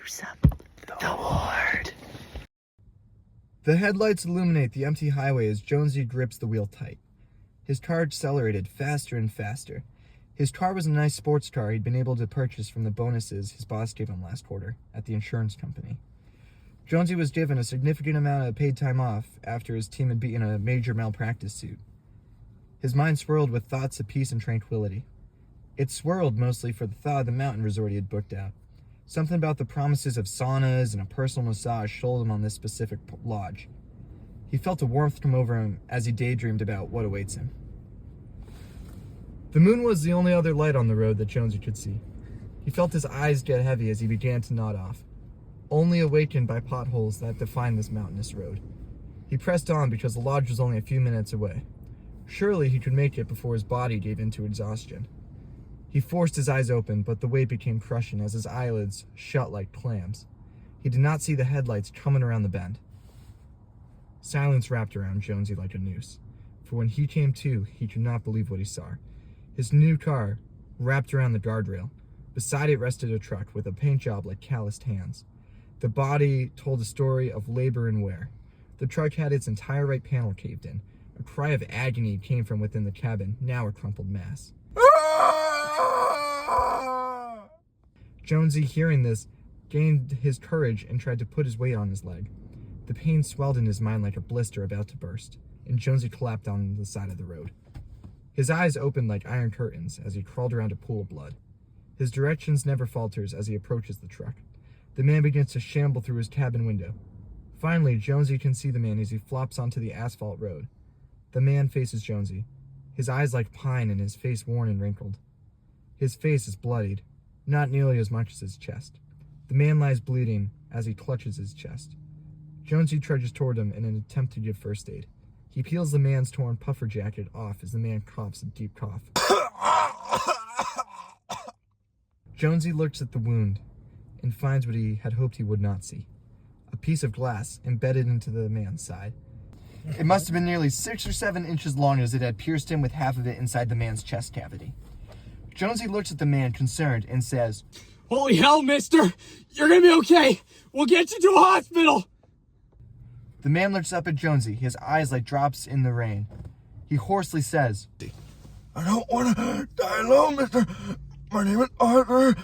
The Ward. The headlights illuminate the empty highway as Jonesy grips the wheel tight. His car accelerated faster and faster. His car was a nice sports car he'd been able to purchase from the bonuses his boss gave him last quarter at the insurance company. Jonesy was given a significant amount of paid time off after his team had beaten a major malpractice suit. His mind swirled with thoughts of peace and tranquility. It swirled mostly for the thought of the mountain resort he had booked out. Something about the promises of saunas and a personal massage sold him on this specific lodge. He felt a warmth come over him as he daydreamed about what awaits him. The moon was the only other light on the road that Jonesy could see. He felt his eyes get heavy as he began to nod off, only awakened by potholes that defined this mountainous road. He pressed on because the lodge was only a few minutes away. Surely he could make it before his body gave in to exhaustion. He forced his eyes open, but the weight became crushing as his eyelids shut like clams. He did not see the headlights coming around the bend. Silence wrapped around Jonesy like a noose, for when he came to, he could not believe what he saw. His new car, wrapped around the guardrail. Beside it rested a truck with a paint job like calloused hands. The body told a story of labor and wear. The truck had its entire right panel caved in. A cry of agony came from within the cabin, now a crumpled mass. Jonesy, hearing this, gained his courage and tried to put his weight on his leg. The pain swelled in his mind like a blister about to burst, and Jonesy collapsed on the side of the road. His eyes opened like iron curtains as he crawled around a pool of blood. His directions never falters as he approaches the truck. The man begins to shamble through his cabin window. Finally, Jonesy can see the man as he flops onto the asphalt road. The man faces Jonesy, his eyes like pine and his face worn and wrinkled. His face is bloodied, not nearly as much as his chest. The man lies bleeding as he clutches his chest. Jonesy trudges toward him in an attempt to give first aid. He peels the man's torn puffer jacket off as the man coughs a deep cough. Jonesy looks at the wound and finds what he had hoped he would not see. A piece of glass embedded into the man's side. It must have been nearly 6 or 7 inches long as it had pierced him with half of it inside the man's chest cavity. Jonesy looks at the man concerned and says, "Holy hell, mister! You're gonna be okay! We'll get you to a hospital!" The man looks up at Jonesy, his eyes like drops in the rain. He hoarsely says, "I don't want to die alone, mister. My name is Arthur.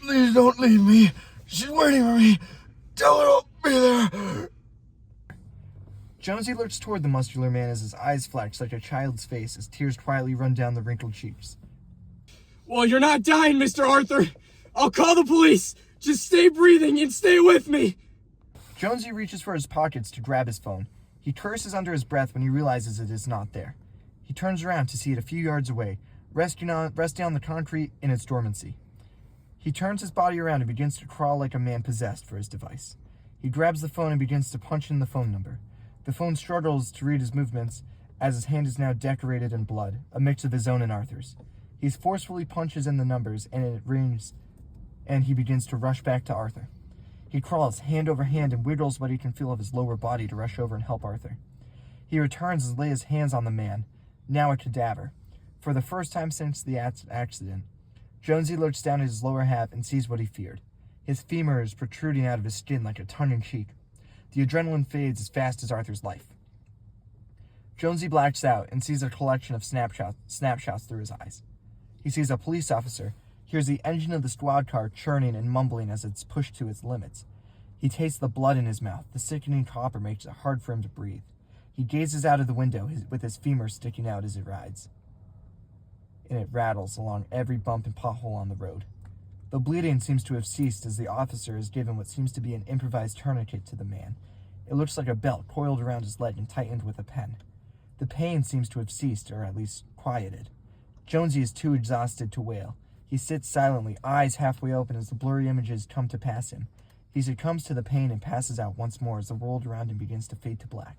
Please don't leave me. She's waiting for me. Tell her I'll be there." Jonesy looks toward the muscular man as his eyes flash like a child's face as tears quietly run down the wrinkled cheeks. "Well, you're not dying, Mr. Arthur. I'll call the police. Just stay breathing and stay with me." Jonesy reaches for his pockets to grab his phone. He curses under his breath when he realizes it is not there. He turns around to see it a few yards away, resting on the concrete in its dormancy. He turns his body around and begins to crawl like a man possessed for his device. He grabs the phone and begins to punch in the phone number. The phone struggles to read his movements as his hand is now decorated in blood, a mix of his own and Arthur's. He forcefully punches in the numbers and it rings, and he begins to rush back to Arthur. He crawls hand over hand and wiggles what he can feel of his lower body to rush over and help Arthur. He returns and lays his hands on the man, now a cadaver. For the first time since the accident, Jonesy looks down at his lower half and sees what he feared. His femur is protruding out of his skin like a tongue-in-cheek. The adrenaline fades as fast as Arthur's life. Jonesy blacks out and sees a collection of snapshots through his eyes. He sees a police officer, hears the engine of the squad car churning and mumbling as it's pushed to its limits. He tastes the blood in his mouth. The sickening copper makes it hard for him to breathe. He gazes out of the window with his femur sticking out as it rides, and it rattles along every bump and pothole on the road. The bleeding seems to have ceased as the officer has given what seems to be an improvised tourniquet to the man. It looks like a belt coiled around his leg and tightened with a pen. The pain seems to have ceased, or at least quieted. Jonesy is too exhausted to wail. He sits silently, eyes halfway open as the blurry images come to pass him. He succumbs to the pain and passes out once more as the world around him begins to fade to black.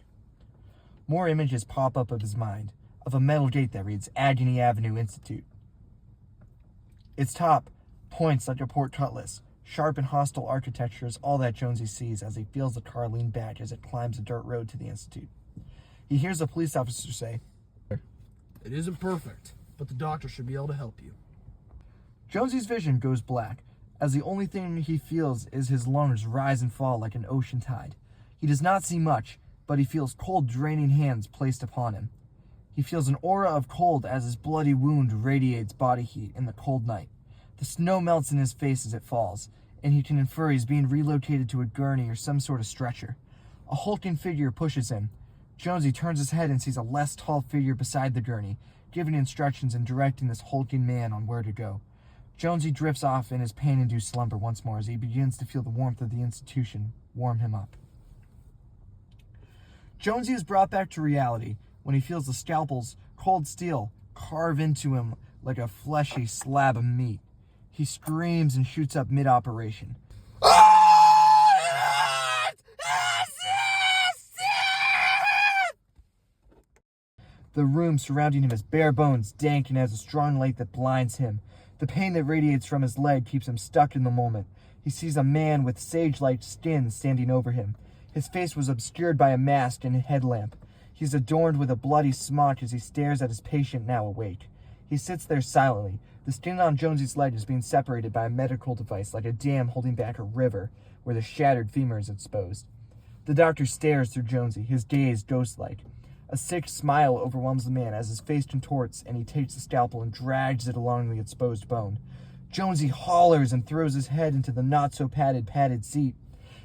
More images pop up of his mind, of a metal gate that reads Agony Avenue Institute. Its top points like a port cutlass. Sharp and hostile architecture is all that Jonesy sees as he feels the car lean back as it climbs a dirt road to the Institute. He hears a police officer say, "It isn't perfect, but the doctor should be able to help you." Jonesy's vision goes black as the only thing he feels is his lungs rise and fall like an ocean tide. He does not see much, but he feels cold, draining hands placed upon him. He feels an aura of cold as his bloody wound radiates body heat in the cold night. The snow melts in his face as it falls, and he can infer he's being relocated to a gurney or some sort of stretcher. A hulking figure pushes him. Jonesy turns his head and sees a less tall figure beside the gurney, giving instructions and directing this hulking man on where to go. Jonesy drifts off in his pain-induced slumber once more as he begins to feel the warmth of the institution warm him up. Jonesy is brought back to reality when he feels the scalpel's cold steel carve into him like a fleshy slab of meat. He screams and shoots up mid-operation. The room surrounding him is bare bones, dank, and has a strong light that blinds him. The pain that radiates from his leg keeps him stuck in the moment. He sees a man with sage-like skin standing over him. His face was obscured by a mask and a headlamp. He is adorned with a bloody smock as he stares at his patient now awake. He sits there silently. The skin on Jonesy's leg is being separated by a medical device like a dam holding back a river where the shattered femur is exposed. The doctor stares through Jonesy, his gaze ghost-like. A sick smile overwhelms the man as his face contorts and he takes the scalpel and drags it along the exposed bone. Jonesy hollers and throws his head into the not-so-padded seat.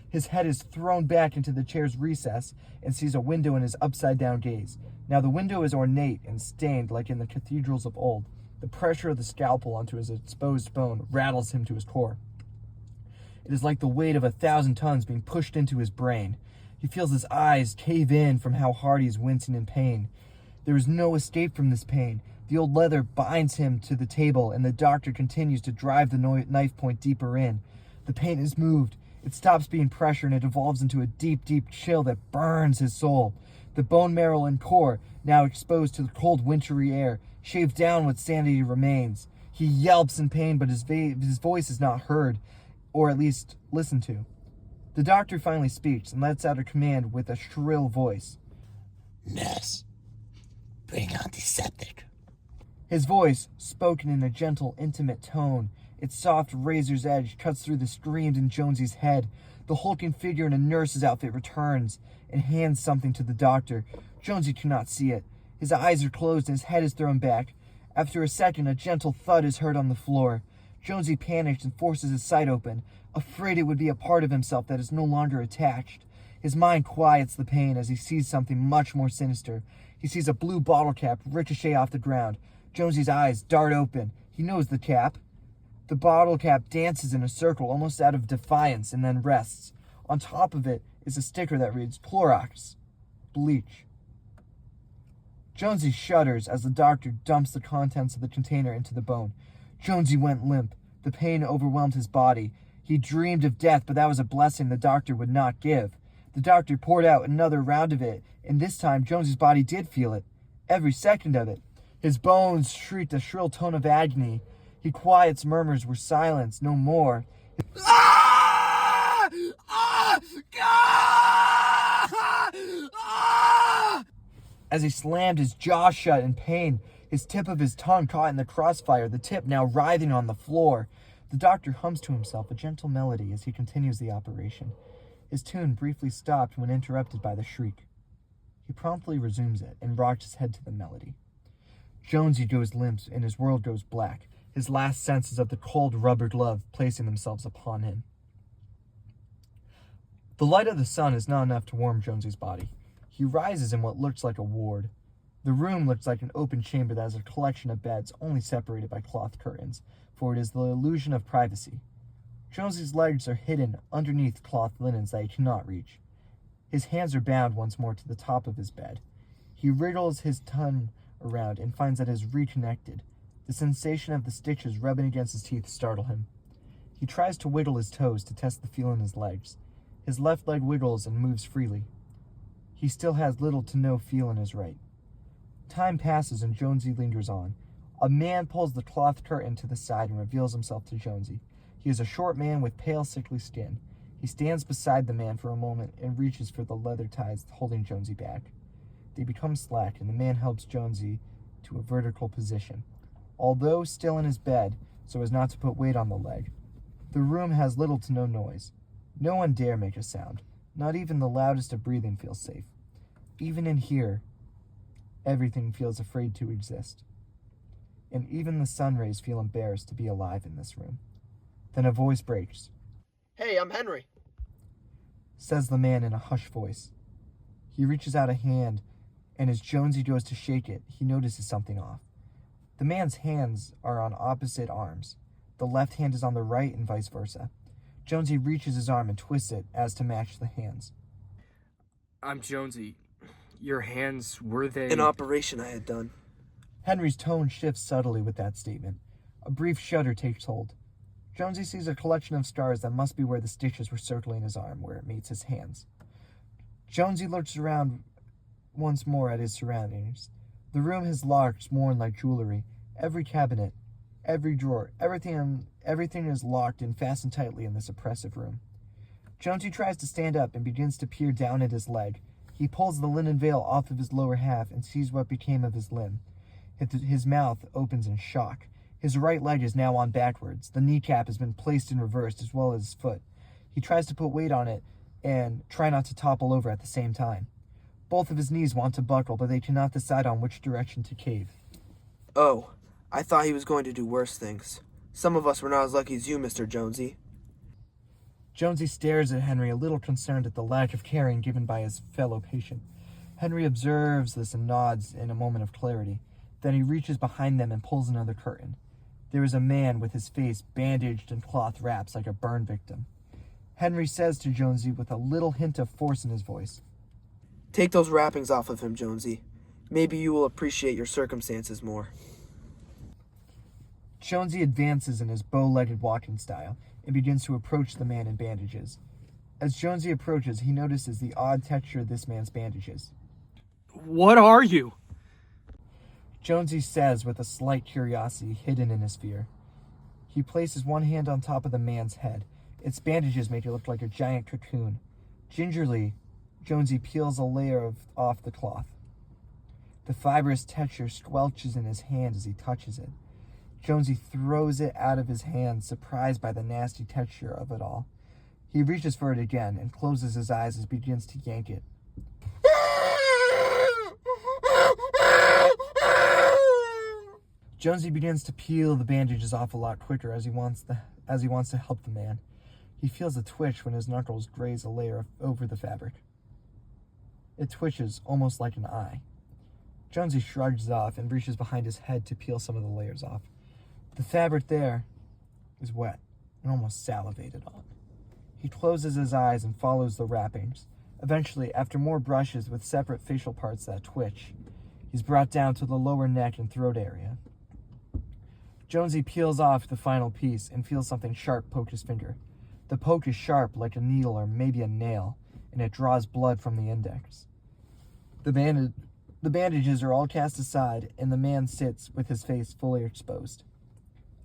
His head is thrown back into the chair's recess and sees a window in his upside-down gaze. Now the window is ornate and stained like in the cathedrals of old. The pressure of the scalpel onto his exposed bone rattles him to his core. It is like the weight of 1,000 tons being pushed into his brain. He feels his eyes cave in from how hard he is wincing in pain. There is no escape from this pain. The old leather binds him to the table, and the doctor continues to drive the knife point deeper in. The pain is moved. It stops being pressure, and it evolves into a deep, deep chill that burns his soul. The bone marrow and core, now exposed to the cold, wintry air, shave down what sanity remains. He yelps in pain, but his voice is not heard, or at least listened to. The doctor finally speaks and lets out a command with a shrill voice. Nurse, bring on the septic. His voice, spoken in a gentle, intimate tone, its soft razor's edge cuts through the screams in Jonesy's head. The hulking figure in a nurse's outfit returns and hands something to the doctor. Jonesy cannot see it. His eyes are closed and his head is thrown back. After a second, a gentle thud is heard on the floor. Jonesy panics and forces his sight open, afraid it would be a part of himself that is no longer attached. His mind quiets the pain as he sees something much more sinister. He sees a blue bottle cap ricochet off the ground. Jonesy's eyes dart open. He knows the cap. The bottle cap dances in a circle almost out of defiance and then rests. On top of it is a sticker that reads Clorox, bleach. Jonesy shudders as the doctor dumps the contents of the container into the bone. Jonesy went limp. The pain overwhelmed his body. He dreamed of death, but that was a blessing the doctor would not give. The doctor poured out another round of it, and this time Jonesy's body did feel it. Every second of it. His bones shrieked a shrill tone of agony. He quiets murmurs were silenced no more. Ah! Ah! Ah! Ah! As he slammed his jaw shut in pain, his tip of his tongue caught in the crossfire, the tip now writhing on the floor. The doctor hums to himself a gentle melody as he continues the operation. His tune briefly stopped when interrupted by the shriek. He promptly resumes it and rocks his head to the melody. Jonesy goes limp and his world goes black, his last senses of the cold rubber glove placing themselves upon him. The light of the sun is not enough to warm Jonesy's body. He rises in what looks like a ward. The room looks like an open chamber that has a collection of beds only separated by cloth curtains, for it is the illusion of privacy. Jonesy's legs are hidden underneath cloth linens that he cannot reach. His hands are bound once more to the top of his bed. He wriggles his tongue around and finds that it is reconnected. The sensation of the stitches rubbing against his teeth startle him. He tries to wiggle his toes to test the feel in his legs. His left leg wiggles and moves freely. He still has little to no feel in his right. Time passes and Jonesy lingers on. A man pulls the cloth curtain to the side and reveals himself to Jonesy. He is a short man with pale, sickly skin. He stands beside the man for a moment and reaches for the leather ties holding Jonesy back. They become slack and the man helps Jonesy to a vertical position. Although still in his bed, so as not to put weight on the leg, The room has little to no noise. No one dare make a sound. Not even the loudest of breathing feels safe. Even in here, everything feels afraid to exist. And even the sun rays feel embarrassed to be alive in this room. Then a voice breaks. Hey, I'm Henry. Says the man in a hushed voice. He reaches out a hand, and as Jonesy goes to shake it, he notices something off. The man's hands are on opposite arms. The left hand is on the right and vice versa. Jonesy reaches his arm and twists it as to match the hands. I'm Jonesy. Your hands, were they... An operation I had done. Henry's tone shifts subtly with that statement. A brief shudder takes hold. Jonesy sees a collection of scars that must be where the stitches were circling his arm, where it meets his hands. Jonesy looks around once more at his surroundings. The room has locks worn like jewelry. Every cabinet, every drawer, everything is locked and fastened tightly in this oppressive room. Jonesy tries to stand up and begins to peer down at his leg. He pulls the linen veil off of his lower half and sees what became of his limb. His mouth opens in shock. His right leg is now on backwards. The kneecap has been placed in reverse as well as his foot. He tries to put weight on it and try not to topple over at the same time. Both of his knees want to buckle, but they cannot decide on which direction to cave. Oh, I thought he was going to do worse things. Some of us were not as lucky as you, Mr. Jonesy. Jonesy stares at Henry, a little concerned at the lack of caring given by his fellow patient. Henry observes this and nods in a moment of clarity. Then he reaches behind them and pulls another curtain. There is a man with his face bandaged in cloth wraps like a burn victim. Henry says to Jonesy with a little hint of force in his voice, Take those wrappings off of him, Jonesy. Maybe you will appreciate your circumstances more. Jonesy advances in his bow-legged walking style and begins to approach the man in bandages. As Jonesy approaches, he notices the odd texture of this man's bandages. What are you? Jonesy says with a slight curiosity hidden in his fear. He places one hand on top of the man's head. Its bandages make it look like a giant cocoon. Gingerly, Jonesy peels a layer off the cloth. The fibrous texture squelches in his hand as he touches it. Jonesy throws it out of his hand, surprised by the nasty texture of it all. He reaches for it again and closes his eyes as he begins to yank it. Jonesy begins to peel the bandages off a lot quicker as he wants to help the man. He feels a twitch when his knuckles graze a layer over the fabric. It twitches almost like an eye. Jonesy shrugs it off and reaches behind his head to peel some of the layers off. The fabric there is wet and almost salivated on. He closes his eyes and follows the wrappings. Eventually, after more brushes with separate facial parts that twitch, he's brought down to the lower neck and throat area. Jonesy peels off the final piece and feels something sharp poke his finger. The poke is sharp like a needle or maybe a nail, and it draws blood from the index. The bandages are all cast aside, and the man sits with his face fully exposed.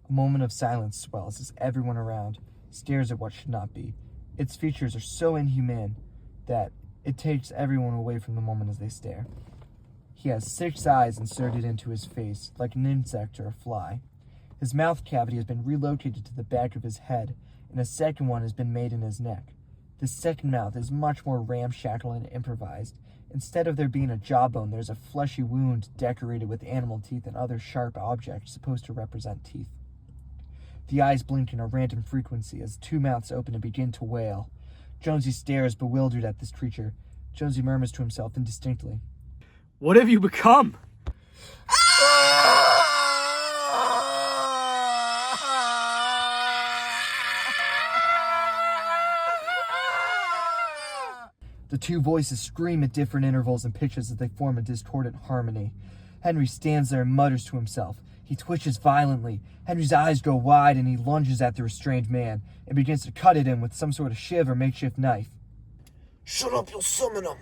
A moment of silence swells as everyone around stares at what should not be. Its features are so inhumane that it takes everyone away from the moment as they stare. He has 6 eyes inserted into his face, like an insect or a fly. His mouth cavity has been relocated to the back of his head, and a second one has been made in his neck. This second mouth is much more ramshackle and improvised. Instead of there being a jawbone, there's a fleshy wound decorated with animal teeth and other sharp objects supposed to represent teeth. The eyes blink in a random frequency as 2 mouths open and begin to wail. Jonesy stares bewildered at this creature. Jonesy murmurs to himself indistinctly, What have you become? The 2 voices scream at different intervals and pitches as they form a discordant harmony. Henry stands there and mutters to himself. He twitches violently. Henry's eyes go wide and he lunges at the restrained man and begins to cut at him with some sort of shiv or makeshift knife. Shut up, you'll summon him.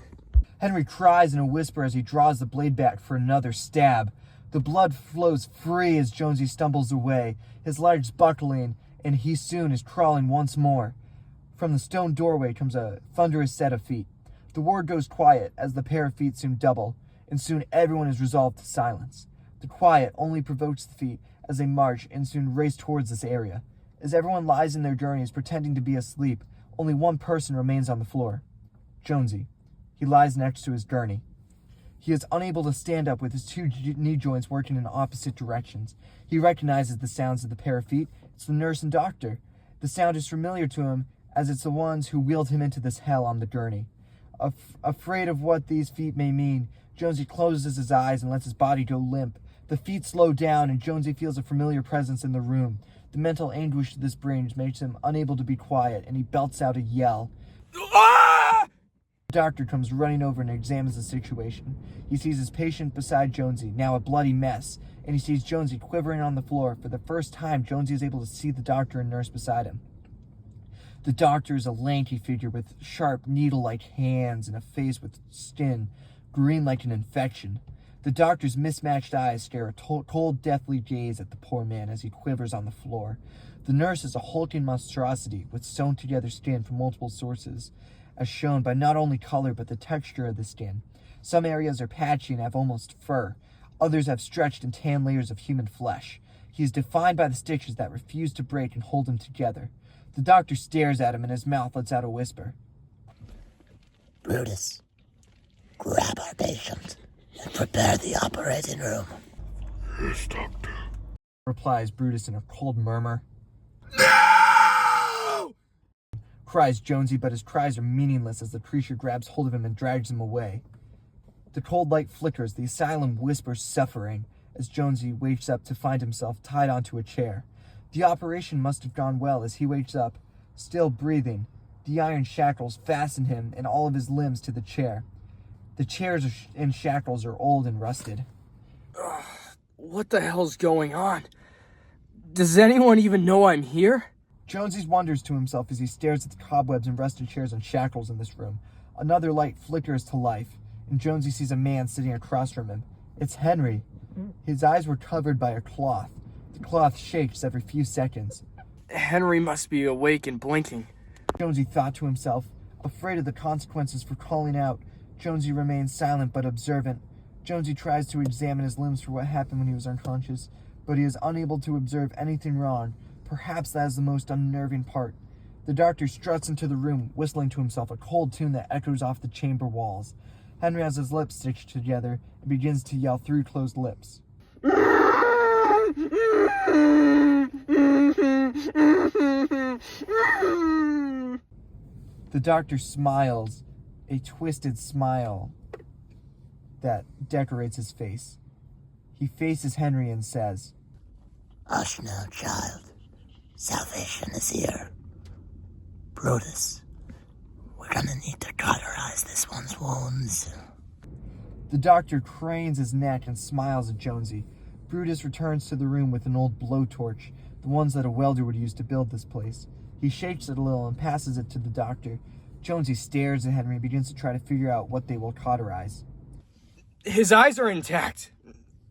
Henry cries in a whisper as he draws the blade back for another stab. The blood flows free as Jonesy stumbles away, his legs buckling, and he soon is crawling once more. From the stone doorway comes a thunderous set of feet. The word goes quiet as the pair of feet soon double, and soon everyone is resolved to silence. The quiet only provokes the feet as they march and soon race towards this area. As everyone lies in their journeys pretending to be asleep, only one person remains on the floor. Jonesy. He lies next to his gurney. He is unable to stand up with his two knee joints working in opposite directions. He recognizes the sounds of the pair of feet. It's the nurse and doctor. The sound is familiar to him, as it's the ones who wheeled him into this hell on the gurney. Afraid of what these feet may mean, Jonesy closes his eyes and lets his body go limp. The feet slow down, and Jonesy feels a familiar presence in the room. The mental anguish this brings makes him unable to be quiet, and he belts out a yell. Ah! The doctor comes running over and examines the situation. He sees his patient beside Jonesy, now a bloody mess, and he sees Jonesy quivering on the floor. For the first time, Jonesy is able to see the doctor and nurse beside him. The doctor is a lanky figure with sharp, needle-like hands and a face with skin green like an infection. The doctor's mismatched eyes stare a cold, deathly gaze at the poor man as he quivers on the floor. The nurse is a hulking monstrosity with sewn-together skin from multiple sources, as shown by not only color but the texture of the skin. Some areas are patchy and have almost fur. Others have stretched and tan layers of human flesh. He is defined by the stitches that refuse to break and hold him together. The doctor stares at him and his mouth lets out a whisper. Brutus, grab our patient and prepare the operating room. Yes, doctor. Replies Brutus in a cold murmur. No! Cries Jonesy, but his cries are meaningless as the creature grabs hold of him and drags him away. The cold light flickers, the asylum whispers suffering as Jonesy wakes up to find himself tied onto a chair. The operation must have gone well as he wakes up, still breathing. The iron shackles fasten him and all of his limbs to the chair. The chairs and shackles are old and rusted. What the hell's going on? Does anyone even know I'm here? Jonesy wonders to himself as he stares at the cobwebs and rusted chairs and shackles in this room. Another light flickers to life, and Jonesy sees a man sitting across from him. It's Henry. His eyes were covered by a cloth. The cloth shakes every few seconds. Henry must be awake and blinking. Jonesy thought to himself. Afraid of the consequences for calling out, Jonesy remains silent but observant. Jonesy tries to examine his limbs for what happened when he was unconscious, but he is unable to observe anything wrong. Perhaps that is the most unnerving part. The doctor struts into the room, whistling to himself a cold tune that echoes off the chamber walls. Henry has his lips stitched together and begins to yell through closed lips. The doctor smiles, a twisted smile that decorates his face. He faces Henry and says, Hush now, child. Salvation is here. Brutus, we're gonna need to cauterize this one's wounds. The doctor cranes his neck and smiles at Jonesy. Brutus returns to the room with an old blowtorch, the ones that a welder would use to build this place. He shakes it a little and passes it to the doctor. Jonesy stares at Henry and begins to try to figure out what they will cauterize. His eyes are intact.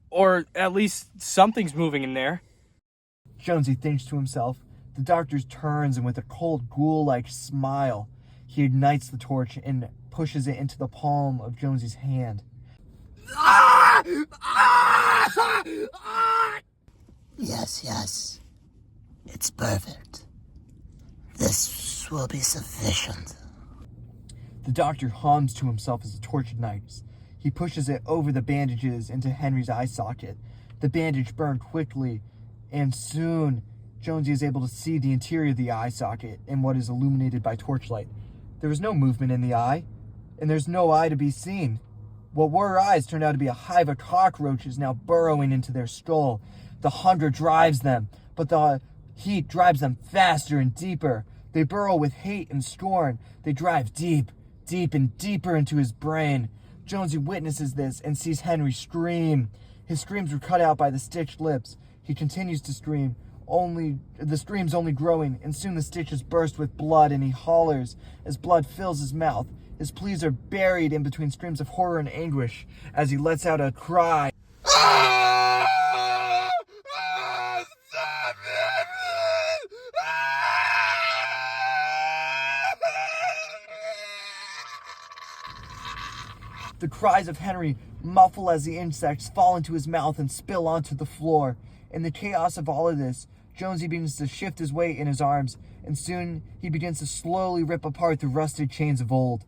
Or at least something's moving in there. Jonesy thinks to himself. The doctor turns and with a cold ghoul-like smile, he ignites the torch and pushes it into the palm of Jonesy's hand. Yes. It's perfect. This will be sufficient. The doctor hums to himself as the torch ignites. He pushes it over the bandages into Henry's eye socket. The bandage burned quickly, and soon Jonesy is able to see the interior of the eye socket in what is illuminated by torchlight. There is no movement in the eye, and there's no eye to be seen. What were eyes turned out to be a hive of cockroaches now burrowing into their skull. The hunger drives them, but the heat drives them faster and deeper. They burrow with hate and scorn. They drive deep and deeper into his brain. Jonesy witnesses this and sees Henry scream. His screams were cut out by the stitched lips. He continues to scream. The scream's only growing, and soon the stitches burst with blood, and he hollers as blood fills his mouth. His pleas are buried in between screams of horror and anguish as he lets out a cry. The cries of Henry muffle as the insects fall into his mouth and spill onto the floor. In the chaos of all of this, Jonesy begins to shift his weight in his arms, and soon he begins to slowly rip apart the rusted chains of old.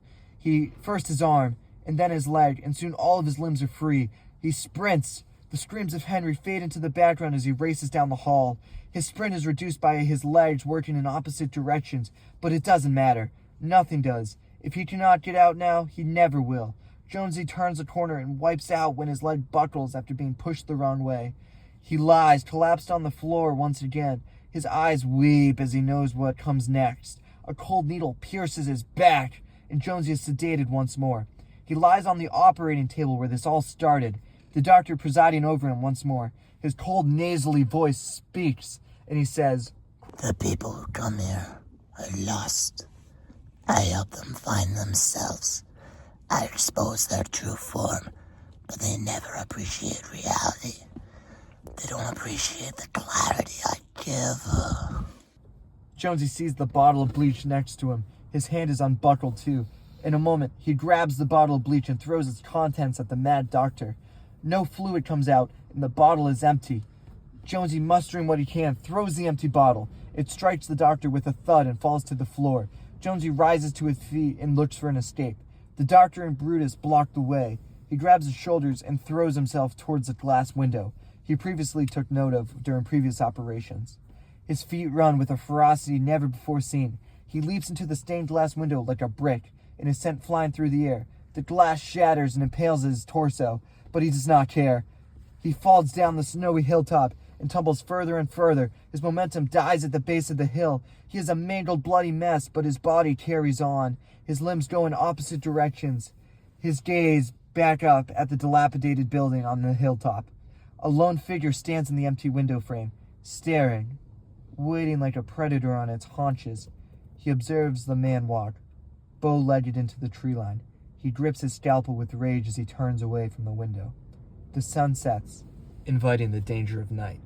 First his arm, and then his leg, and soon all of his limbs are free. He sprints. The screams of Henry fade into the background as he races down the hall. His sprint is reduced by his legs working in opposite directions, but it doesn't matter. Nothing does. If he cannot get out now, he never will. Jonesy turns a corner and wipes out when his leg buckles after being pushed the wrong way. He lies, collapsed on the floor once again. His eyes weep as he knows what comes next. A cold needle pierces his back, and Jonesy is sedated once more. He lies on the operating table where this all started, the doctor presiding over him once more. His cold, nasally voice speaks, and he says, The people who come here are lost. I help them find themselves. I expose their true form, but they never appreciate reality. They don't appreciate the clarity I give. Jonesy sees the bottle of bleach next to him. His hand is unbuckled too. In a moment, he grabs the bottle of bleach and throws its contents at the mad doctor. No fluid comes out, and the bottle is empty. Jonesy, mustering what he can, throws the empty bottle. It strikes the doctor with a thud and falls to the floor. Jonesy rises to his feet and looks for an escape. The doctor and Brutus block the way. He grabs his shoulders and throws himself towards the glass window he previously took note of during previous operations. His feet run with a ferocity never before seen. He leaps into the stained glass window like a brick and is sent flying through the air. The glass shatters and impales his torso, but he does not care. He falls down the snowy hilltop and tumbles further and further. His momentum dies at the base of the hill. He is a mangled, bloody mess, but his body carries on. His limbs go in opposite directions. His gaze back up at the dilapidated building on the hilltop. A lone figure stands in the empty window frame, staring, waiting like a predator on its haunches. He observes the man walk, bow-legged into the tree line. He grips his scalpel with rage as he turns away from the window. The sun sets, inviting the danger of night.